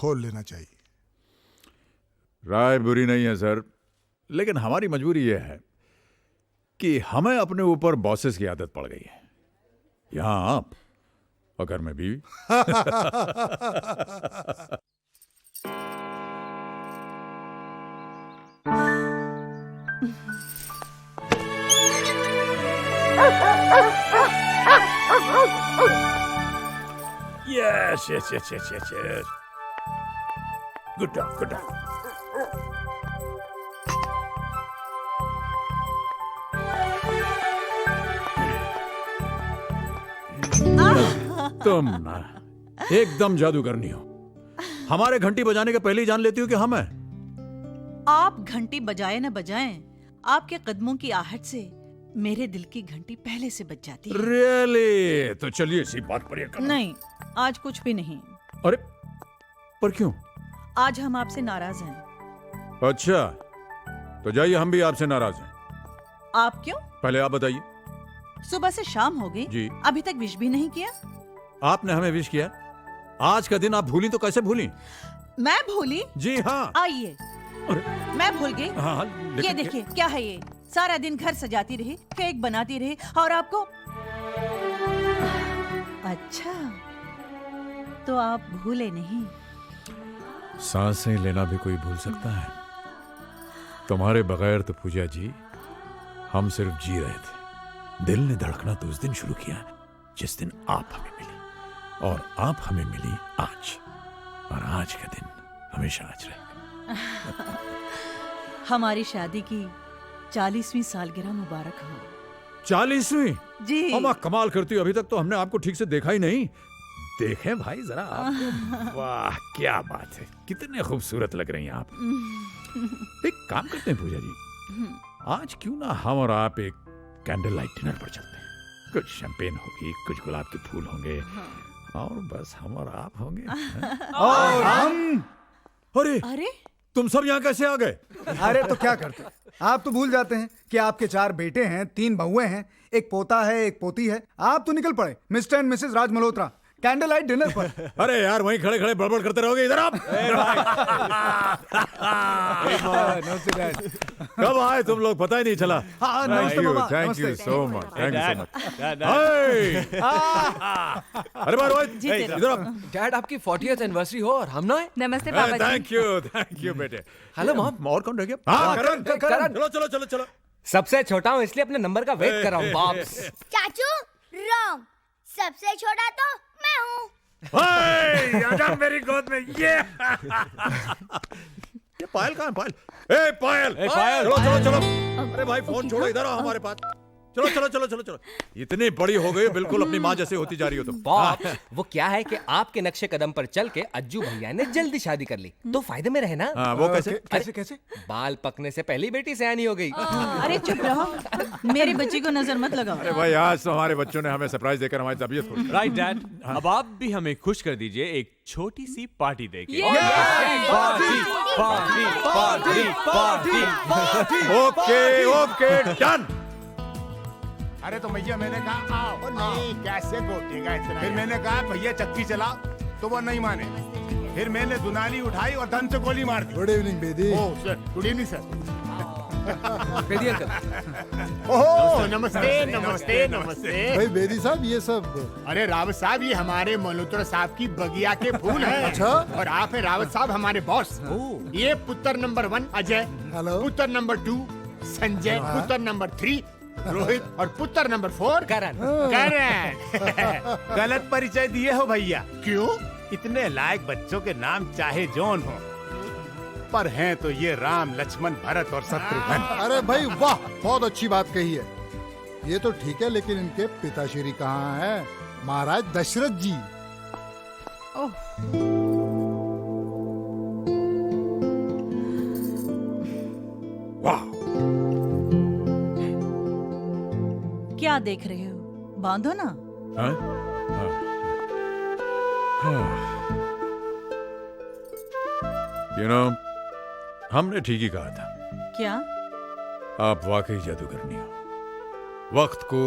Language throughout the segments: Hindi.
खोल लेना चाहिए। राय बुरी नहीं है सर, लेकिन हमारी मजबूरी यह है कि हमें अपने ऊपर बॉसेस की आदत पड़ गई है। यहां आप और घर में बीवी। Yes, yes, yes, yes, yes, yes. Good dog, good dog. तुम ना एकदम जादूगरनी हो। हमारे घंटी बजाने के पहले ही जान लेती हो कि हम हैं। आप घंटी बजाए न बजाएं, आपके कदमों की आहट से मेरे दिल की घंटी पहले से बज जाती है। Really? तो चलिए इसी बात पर ये करो। नहीं, आज कुछ भी नहीं। अरे पर क्यों? आज हम आपसे नाराज हैं। अच्छा, तो जाइए, हम भी आपसे नाराज हैं। आप क्यों? पहले आप बताइए। सुबह से शाम हो गई, जी। अभी तक विश भी नहीं किया। आपने हमें विश किया, आज का दिन आप भूली तो कैसे भूली? मैं भूली? जी हाँ। आइए, मैं भूल गई। हाँ, ये देखिए, क्या है ये? सारा दिन घर सजाती रही, केक बनाती रही, और आपको। अच्छा, तो आप भूले नहीं। सांसें लेना भी कोई भूल सकता है? तुम्हारे बगैर तो पूजा जी हम सिर्फ जी रहे थे। दिल ने धड़कना तो उस दिन शुरू किया जिस दिन आप हमें मिली, और आप हमें मिली आज, और आज का दिन हमेशा आज रहेगा। हमारी शादी की 40वीं सालगिरह मुबारक हो। 40वीं? जी। अम्मा कमाल करती हो, अभी तक तो हमने आपको ठीक से देखा ही नहीं। देखें भाई जरा आपको। वाह क्या बात है, कितने खूबसूरत लग रही हैं आप। एक काम करते हैं पूजा जी, आज क्यों ना हम और आप एक कैंडल लाइट डिनर पर चलते हैं। कुछ शैंपेन होगी, कुछ गुलाब के फूल होंगे, और बस हम और आप होंगे। और हम? अरे तुम सब यहाँ कैसे आ गए? अरे तो क्या करते, आप तो भूल जाते हैं कि आपके 4 बेटे हैं, 3 बहुएं हैं, एक पोता है, एक पोती है। आप तो निकल पड़े mister and Mrs Raj Malhotra candle light dinner पर। अरे यार वहीं खड़े खड़े बड़बड़ करते रहोगे, इधर आप। कब आए तुम लोग, पता ही नहीं चला। Thank you so much, thank you so much. अरे बार इधर आप। डैड आपकी 40th एनिवर्सरी हो और हम ना आए। नमस्ते पापा जी। थैंक यू बेटे। Hello mom. और कौन रह गया? हाँ करण। चलो चलो चलो चलो। सबसे छोटा हूँ इसलिए अपने नंबर का वेट कर रहा हूँ बाप्स। चाचू रॉन्ग, सबसे छोटा तो मैं हूँ। आजा मेरी गोद में। ये पायल कहाँ है? पायल, ए पायल, चलो चलो चलो। अरे भाई फोन छोड़ो, इधर आओ हमारे पास। चलो चलो चलो चलो चलो। इतनी बड़ी हो गई, बिल्कुल अपनी माँ जैसे होती जा रही हो तुम। बाप, वो क्या है कि आपके नक्शे कदम पर चल के अज्जू भैया ने जल्दी शादी कर ली, तो फायदे में रहे ना। वो कैसे? कैसे कैसे? बाल पकने से पहली बेटी सयानी हो गई। अरे चुप रहो, मेरी बच्ची को नजर मत लगाओ। अरे भाई आज तो हमारे बच्चों ने हमें सरप्राइज देकर हमारी तबीयत खुश। राइट डैड, अब आप भी हमें खुश कर दीजिए एक छोटी सी पार्टी देके। Okay okay done. अरे तो भैया मैंने कहा आओ। नहीं कैसे गोटेगा इतना। फिर मैंने कहा भैया चक्की चलाओ, तो वो नहीं माने। फिर मैंने दुनाली उठाई और धन से गोली मार दी। Good evening Bedi. Oh sir, good evening sir. Bedi uncle. Oh नमस्ते नमस्ते नमस्ते। भाई बेदी साहब ये सब। अरे रावत साहब ये हमारे मल्होत्रा साहब की बगिया के फूल हैं। अच्छा। और आप हैं रावत साहब हमारे बॉस। ये पुत्र नंबर 1 अजय, हेलो। पुत्र नंबर 2 संजय, पुत्र नंबर 3 रोहित, और पुत्र नंबर 4 करण। करण। गलत परिचय दिए हो भैया। क्यों? इतने लायक बच्चों के नाम चाहे जौन हो, पर हैं तो ये राम लक्ष्मण भरत और शत्रुघ्न। अरे भाई वाह, बहुत अच्छी बात कही है। ये तो ठीक है, लेकिन इनके पिताश्री कहाँ हैं? महाराज दशरथ जी। वाह, क्या देख रहे हो? बांधो ना। यू नो, हमने ठीक ही कहा था। क्या? आप वाकई जादूगरनी हो। वक्त को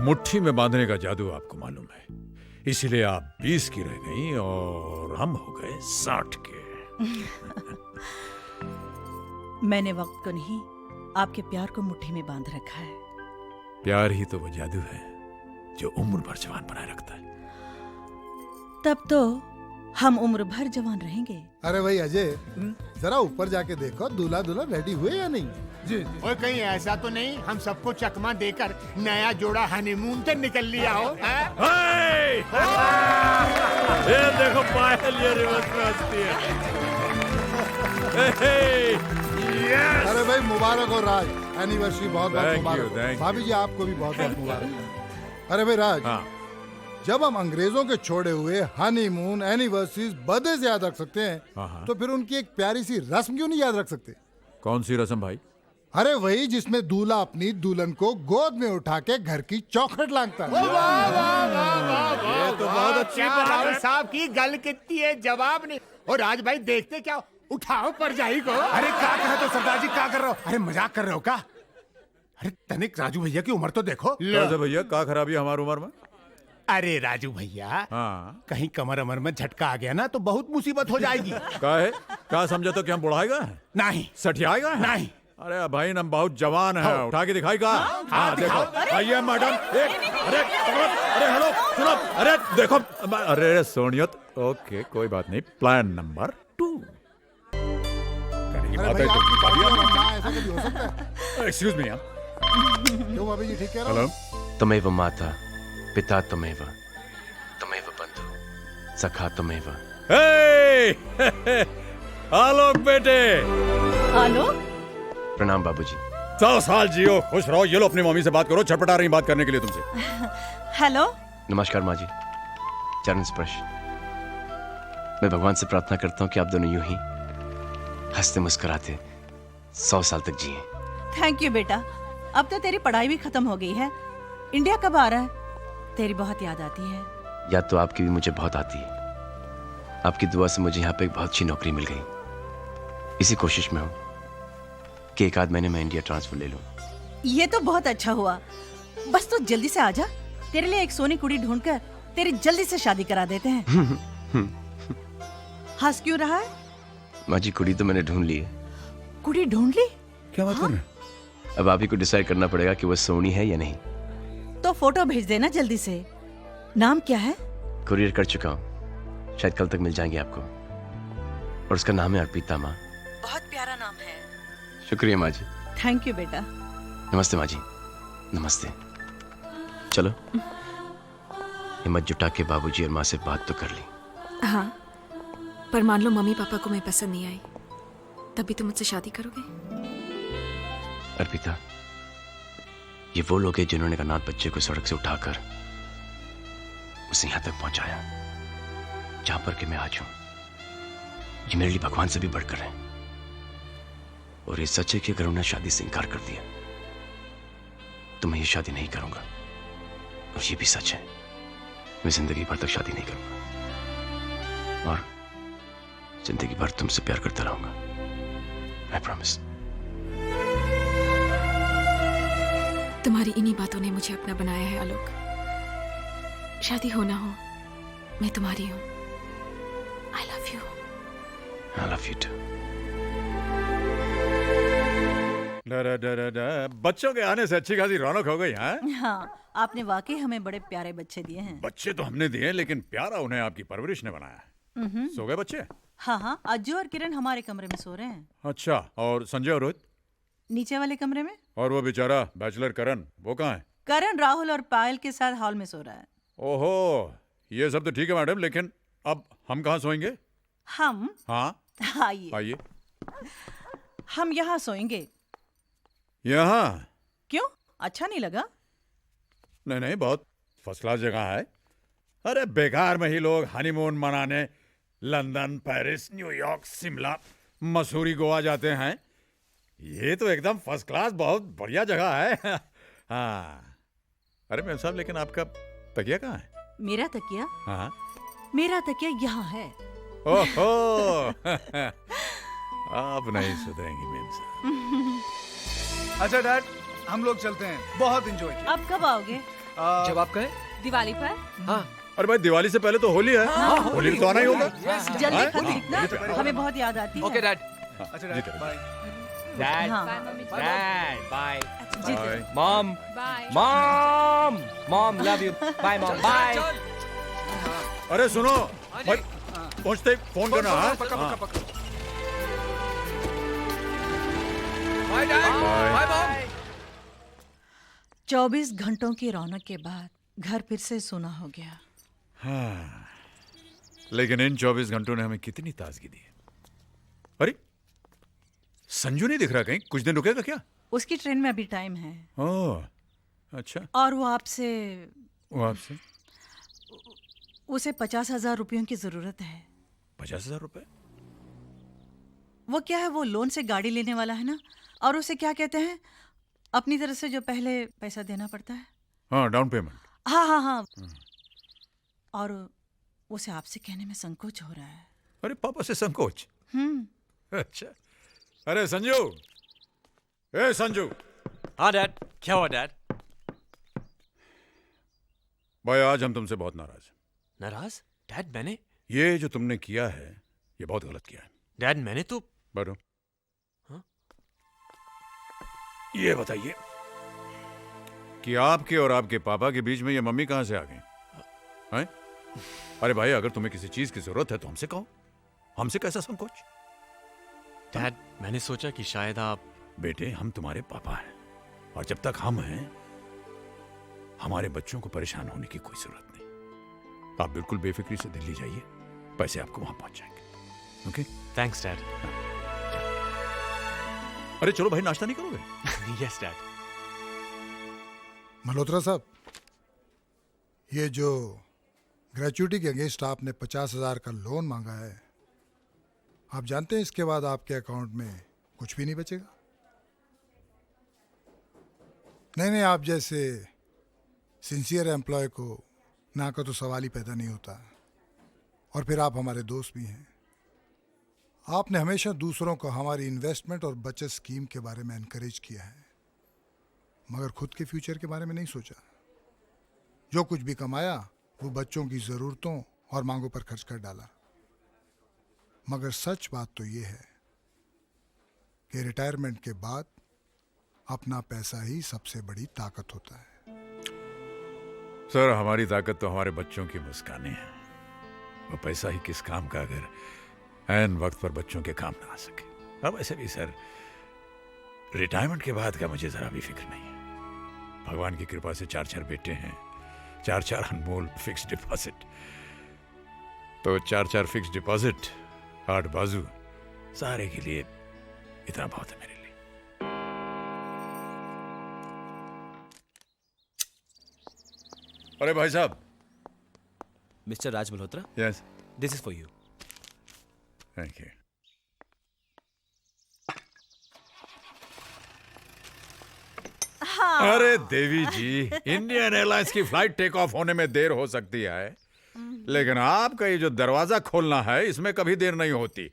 मुट्ठी में बांधने का जादू आपको मालूम है। इसीलिए आप 20 की रह गई और हम हो गए 60 के। मैंने वक्त को नहीं, आपके प्यार को मुट्ठी में बांध रखा है। प्यार ही तो वो जादू है जो उम्र भर जवान बनाए रखता है। तब तो हम उम्र भर जवान रहेंगे। अरे भाई अजय, जरा ऊपर जाके देखो दूल्हा दुल्हन रेडी हुए या नहीं। जी और कहीं ऐसा तो नहीं हम सबको चकमा देकर नया जोड़ा हनीमून पे निकल लिया हो? ये देखो पायल ये रिवर्स में हंसती है। अरे भाई मुबारक हो राज, एनिवर्सरी बहुत बहुत Thank you, मुबारक thank हो। you. भाभी जी आपको भी बहुत बहुत मुबारक। अरे भाई राज, हाँ। जब हम अंग्रेजों के छोड़े हुए हनीमून, एनिवर्सरीज, बर्थडे से याद रख सकते हैं, हाँ। तो फिर उनकी एक प्यारी सी रस्म क्यों नहीं याद रख सकते? कौन सी रस्म भाई? अरे वही जिसमें दूल्हा अपनी दुल्हन को गोद में उठा के घर की चौखट लांघता है। ये तो बहुत अच्छी बात साहब की गल कितनी है, जवाब नहीं। और राज भाई देखते क्या, उठाओ परजाई को। अरे क्या कर रहे हो सरदार जी, क्या कर रहे हो? अरे मजाक कर रहे हो क्या? अरे तनिक राजू भैया की उम्र तो देखो। कैसे भैया, क्या खराबी है हमारी उम्र में? अरे राजू भैया, हाँ। कहीं कमर अमर में झटका आ गया ना तो बहुत मुसीबत हो जाएगी। क्या है? क्या समझा तो कि हम बुढ़ाएगा? नहीं सठियाएगा? नहीं। अरे भाई हम बहुत जवान है, उठा के दिखाई का। हाँ देखो, आइए मैडम। अरे हेलो सुनो, अरे देखो, अरे सोनियत, ओके कोई बात नहीं। Plan number 2। अरे भाई आपकी बात है, ना ऐसा कभी हो सकता है? Excuse me. क्यों भाभी जी ठीक कह रहा हूँ? तमेव माता पिता तमेव तमेव बंधु सखा तमेव। आलोक बेटे। आलोक, प्रणाम बाबूजी। 100 साल जियो, खुश रहो। ये लो अपनी मम्मी से बात करो, छटपटा रही बात करने के लिए तुमसे। हेलो। नमस्कार माँ जी, चरण स्पर्श। मैं भगवान से प्रार्थना करता हूँ कि आप दोनों यूं ही हंसते मुस्कुराते 100 साल तक जिए। थैंक यू बेटा। अब तो तेरी पढ़ाई भी खत्म हो गई है। इंडिया कब आ रहा है? तेरी बहुत याद आती है। याद तो आपकी भी मुझे बहुत आती है। आपकी दुआ से मुझे यहाँ पे एक बहुत अच्छी नौकरी मिल गई। इसी कोशिश में हूँ कि एक आध महीने में इंडिया ट्रांसफर ले लूँ। ये तो बहुत अच्छा हुआ। बस तू जल्दी से आजा, तेरे लिए एक सोनी कुड़ी ढूंढकर तेरी जल्दी से शादी करा देते हैं। हंस क्यों रहा है? माँ जी, कुड़ी तो मैंने ढूंढ ली है। कुड़ी ढूंढ ली? क्या बात कर रहे हैं? अब आप ही को डिसाइड करना पड़ेगा कि वो सोनी है या नहीं। तो फोटो भेज देना जल्दी से। नाम क्या है? कुरियर कर चुका हूँ, शायद कल तक मिल जाएंगे आपको। और उसका नाम है अर्पिता माँ। बहुत प्यारा नाम है। शुक्रिया माँ जी। थैंक यू बेटा। नमस्ते माँ जी। नमस्ते। चलो हिम्मत जुटा के बाबूजी और माँ से बात तो कर ली। हाँ, पर मान लो मम्मी पापा को मैं पसंद नहीं आई, तभी तुम मुझसे शादी करोगे? अर्पिता, ये वो लोग हैं जिन्होंने अनाथ बच्चे को सड़क से उठाकर उसे यहां तक पहुंचाया जहां पर कि मैं आज हूं। ये मेरे लिए भगवान से भी बढ़कर है। और ये सच है कि अगर उन्होंने शादी से इनकार कर दिया तो मैं ये शादी नहीं करूंगा। और ये भी सच है, मैं जिंदगी भर तक शादी नहीं करूंगा और जिंदगी भर तुमसे प्यार करता रहूंगा। I promise. तुम्हारी इन्हीं बातों ने मुझे अपना बनाया है आलोक। शादी हो ना हो, मैं तुम्हारी हूँ। I love you. I love you too. बच्चों के आने से अच्छी खासी रौनक हो गई है। हाँ, आपने वाकई हमें बड़े प्यारे बच्चे दिए हैं। बच्चे तो हमने दिए, लेकिन प्यारा उन्हें आपकी परवरिश ने बनाया। सो गए बच्चे? हाँ हाँ, अज्जू और किरण हमारे कमरे में सो रहे हैं। अच्छा, और संजय और रोहित? नीचे वाले कमरे में। और वो बेचारा बैचलर करण, वो कहाँ है? करण राहुल और पायल के साथ हॉल में सो रहा है। ओहो, ये सब तो ठीक है मैडम, लेकिन अब हम कहाँ सोएंगे? हम? हाँ आइए। आइए। हम यहाँ सोएंगे। यहाँ? क्यों, अच्छा नहीं लगा? नहीं नहीं, बहुत फर्स्ट क्लास जगह है। अरे बेकार में ही लोग हनीमून मनाने London, Paris, New York, Shimla, Mussoorie, Goa जाते हैं। ये तो एकदम फर्स्ट क्लास, बहुत बढ़िया जगह है। हाँ। अरे मैम साहब, लेकिन आपका तकिया कहाँ है? मेरा तकिया? हाँ। मेरा तकिया यहाँ है। ओहो। आप नहीं सुधरेंगी मैम साहब। अच्छा डैड, हम लोग चलते हैं, बहुत एंजॉय किया। अब कब आओगे? जब आप कहें। दिवाली पर? हाँ, अरे भाई दिवाली से पहले तो होली है, होली में तो आना ही होगा। जल्दी खरीदना, हमें बहुत याद आती है। Okay dad. अच्छा जी, बाय। डैड हाँ। Dad bye. Bye. Mom mom mom love you. Bye mom bye. अरे सुनो भाई, पहुंचते ही फोन करना। हाँ? Bye dad bye mom. 24 घंटों की रौनक के बाद घर फिर से सूना हो गया। हाँ, लेकिन इन 24 घंटों ने हमें कितनी ताजगी दी है। अरे संजू नहीं दिख रहा कहीं, कुछ दिन रुकेगा क्या? उसकी ट्रेन में अभी टाइम है। ओह अच्छा। और वो आपसे उसे 50,000 रुपयों की जरूरत है। 50,000 रुपए? वो क्या है, वो लोन से गाड़ी लेने वाला है ना, और उसे क्या कहते हैं, अपनी तरफ से जो पहले पैसा देना पड़ता है। हाँ, डाउन पेमेंट। हाँ हाँ हाँ। और उसे आपसे कहने में संकोच हो रहा है। अरे पापा से संकोच? अच्छा। अरे संजू, ए संजू। हाँ डैड। क्या हुआ डैड? भाई आज हम तुमसे बहुत नाराज हैं। नाराज? डैड मैंने? ये जो तुमने किया है ये बहुत गलत किया है। डैड मैंने तो। बैठो। हाँ? ये बताइए कि आपके और आपके पापा के बीच में ये मम्मी कहां से आ गई? हैं? अरे भाई अगर तुम्हें किसी चीज की जरूरत है तो हमसे कहो, हमसे कैसा संकोच? डैड मैंने सोचा कि शायद आप। बेटे हम तुम्हारे पापा हैं और जब तक हम हैं हमारे बच्चों को परेशान होने की कोई जरूरत नहीं। आप बिल्कुल बेफिक्री से दिल्ली जाइए, पैसे आपको वहां पहुंच जाएंगे। ओके? Thanks dad. अरे चलो भाई, नाश्ता नहीं करोगे? Yes dad. मल्होत्रा साहब, ये जो ग्रेचुइटी के अगेंस्ट आपने 50,000 का लोन मांगा है, आप जानते हैं इसके बाद आपके अकाउंट में कुछ भी नहीं बचेगा। नहीं, आप जैसे सिंसियर एम्प्लॉय को ना का तो सवाल ही पैदा नहीं होता। और फिर आप हमारे दोस्त भी हैं। आपने हमेशा दूसरों को हमारी इन्वेस्टमेंट और बचत स्कीम के बारे में एनकरेज किया है, मगर खुद के फ्यूचर के बारे में नहीं सोचा। जो कुछ भी कमाया वो बच्चों की ज़रूरतों और मांगों पर खर्च कर डाला। मगर सच बात तो ये है कि रिटायरमेंट के बाद अपना पैसा ही सबसे बड़ी ताकत होता है। सर हमारी ताकत तो हमारे बच्चों की मुस्कानें हैं। वो पैसा ही किस काम का अगर ऐन वक्त पर बच्चों के काम ना आ सके। अब ऐसे भी सर रिटायरमेंट के बाद का मुझे जरा भी फिक्र नहीं है। भगवान की कृपा से 4 बेटे हैं, 4 अनमोल फिक्स डिपॉजिट। तो 4 फिक्स डिपॉजिट, 8 बाजू, सारे के लिए इतना बहुत है मेरे लिए। अरे भाई साहब। Mister Raj Malhotra. Yes, this is for you. Thank you. अरे देवी जी, इंडियन एयरलाइंस की फ्लाइट टेक ऑफ होने में देर हो सकती है, लेकिन आपका ये जो दरवाजा खोलना है इसमें कभी देर नहीं होती।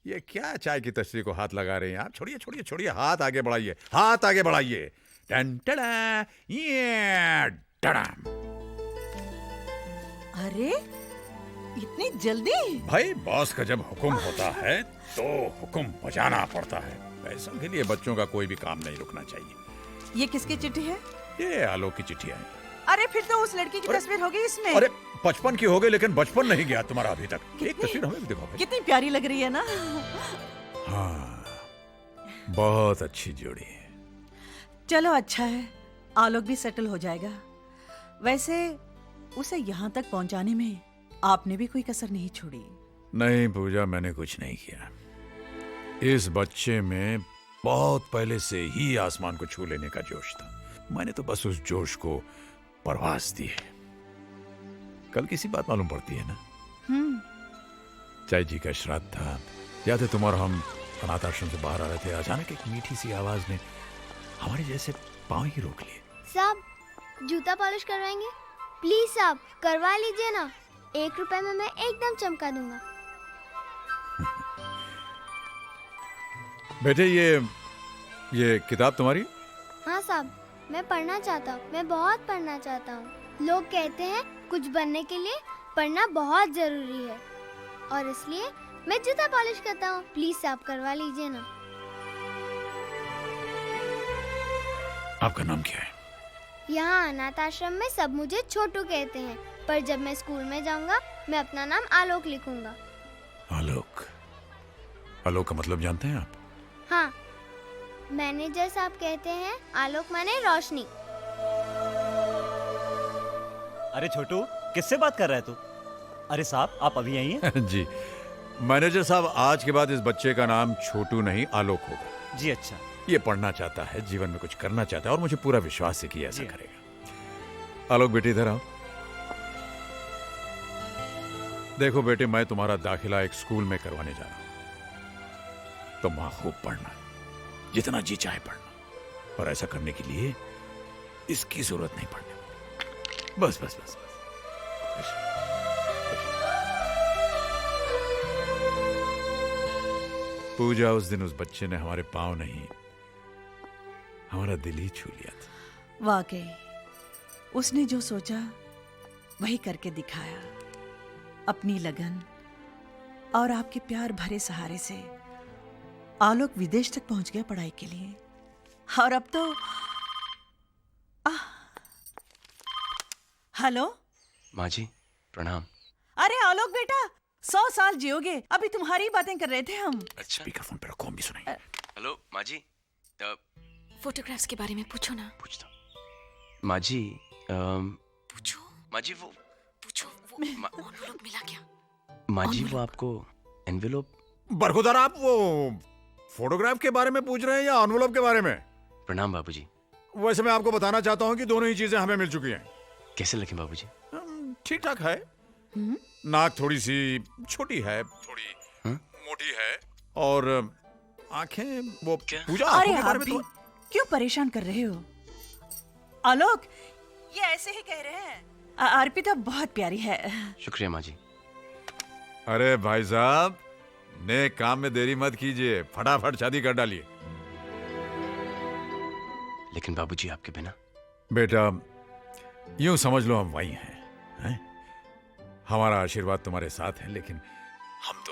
ये क्या चाय की तस्वीर को हाथ लगा रहे हैं आप? छोड़िए छोड़िए छोड़िए, हाथ आगे बढ़ाइए, हाथ आगे बढ़ाइए। टन टड़ा, ये टड़ाम। अरे इतनी जल्दी? भाई बॉस का जब हुक्म होता है तो हुक्म बजाना पड़ता है। पैसों के लिए बच्चों का कोई भी काम नहीं रुकना चाहिए। ये किसकी चिट्ठी है? ये आलोक की चिट्ठी है। अरे फिर तो उस लड़की की तस्वीर हो गई इसमें। अरे 55 की हो गई, लेकिन बचपन नहीं गया तुम्हारा अभी तक। एक तस्वीर हमें भी दिखाओ भाई। कितनी प्यारी लग रही है ना। हाँ, बहुत अच्छी जोड़ी है। चलो अच्छा है, आलोक भी सेटल हो जाएगा। वैसे उसे यहाँ तक पहुँचाने में आपने भी कोई कसर नहीं छोड़ी। नहीं पूजा, मैंने कुछ नहीं किया। इस बच्चे में बहुत पहले से ही आसमान को छू लेने का जोश था। मैंने तो बस उस जोश को परवास दी है। कल किसी बात मालूम पड़ती है ना? चाय जी का श्राद्ध था, याद है तुम और हम अनाथ आश्रम से बाहर आ रहे थे, अचानक एक मीठी सी आवाज ने हमारे जैसे पांव ही रोक लिए। साहब जूता पॉलिश करवाएंगे? प्लीज साहब करवा लीजिए ना, 1 रुपए में मैं एकदम चमका दूंगा। बेटे ये किताब तुम्हारी? हाँ साहब, मैं पढ़ना चाहता हूँ, मैं बहुत पढ़ना चाहता हूँ। लोग कहते हैं कुछ बनने के लिए पढ़ना बहुत जरूरी है और इसलिए मैं जूता पॉलिश करता हूँ। प्लीज साहब करवा लीजिए ना। आपका नाम क्या है? यहाँ अनाथ आश्रम में सब मुझे छोटू कहते हैं, पर जब मैं स्कूल में जाऊँगा मैं अपना नाम आलोक लिखूंगा। आलोक। आलोक का मतलब जानते हैं आप? हाँ, मैनेजर साहब कहते हैं आलोक माने रोशनी। अरे छोटू, किससे बात कर रहा है तू? अरे साहब, आप अभी यहीं हैं? जी मैनेजर साहब, आज के बाद इस बच्चे का नाम छोटू नहीं आलोक होगा। जी अच्छा। ये पढ़ना चाहता है, जीवन में कुछ करना चाहता है और मुझे पूरा विश्वास है कि ऐसा करेगा। आलोक बेटे इधर आओ। देखो बेटे, मैं तुम्हारा दाखिला एक स्कूल में करवाने जा रहा हूं। तुम वहां खूब पढ़ना, जितना जी चाहे पढ़ना, और ऐसा करने के लिए इसकी जरूरत नहीं पड़ने। बस बस बस बस। पूजा, उस दिन उस बच्चे ने हमारे पांव नहीं, हमारा दिल ही छू लिया था। वाकई उसने जो सोचा वही करके दिखाया। अपनी लगन और आपके प्यार भरे सहारे से आलोक विदेश तक पहुंच गया पढ़ाई के लिए। और अब तो हेलो माँ जी, प्रणाम। अरे आलोक बेटा, 100 साल जियोगे। अभी तुम्हारी बातें कर रहे थे हम। स्पीकर फोन पे रखो, हम भी सुनाएंगे। हेलो माँ जी। फोटोग्राफ्स के बारे में पूछो ना। पूछता माँ जी। पूछो माँ जी वो एनवेलप मिला क्या? माँ जी वो आपको एनवेलप। बरखुदार, आप वो फोटोग्राफ के बारे में पूछ रहे हैं या एनवेलप के बारे में? प्रणाम बाबूजी। वैसे मैं आपको बताना चाहता हूँ कि दोनों ही चीजें हमें मिल चुकी हैं। कैसे लगे बाबूजी? ठीक ठाक है। नाक थोड़ी सी छोटी है, थोड़ी मोटी है, और आंखें वो पूजा अरे आंखों के आप बारे में भी क्यों परेशान कर रहे हो? आलोक ये ऐसे ही कह रहे हैं। अर्पिता बहुत प्यारी है। शुक्रिया माँ जी। अरे भाई साहब, नेक काम में देरी मत कीजिए, फटाफट शादी कर डालिए। लेकिन बाबूजी आपके बिना। बेटा यूं समझ लो हम वही हैं, हैं? हमारा आशीर्वाद तुम्हारे साथ है, लेकिन हम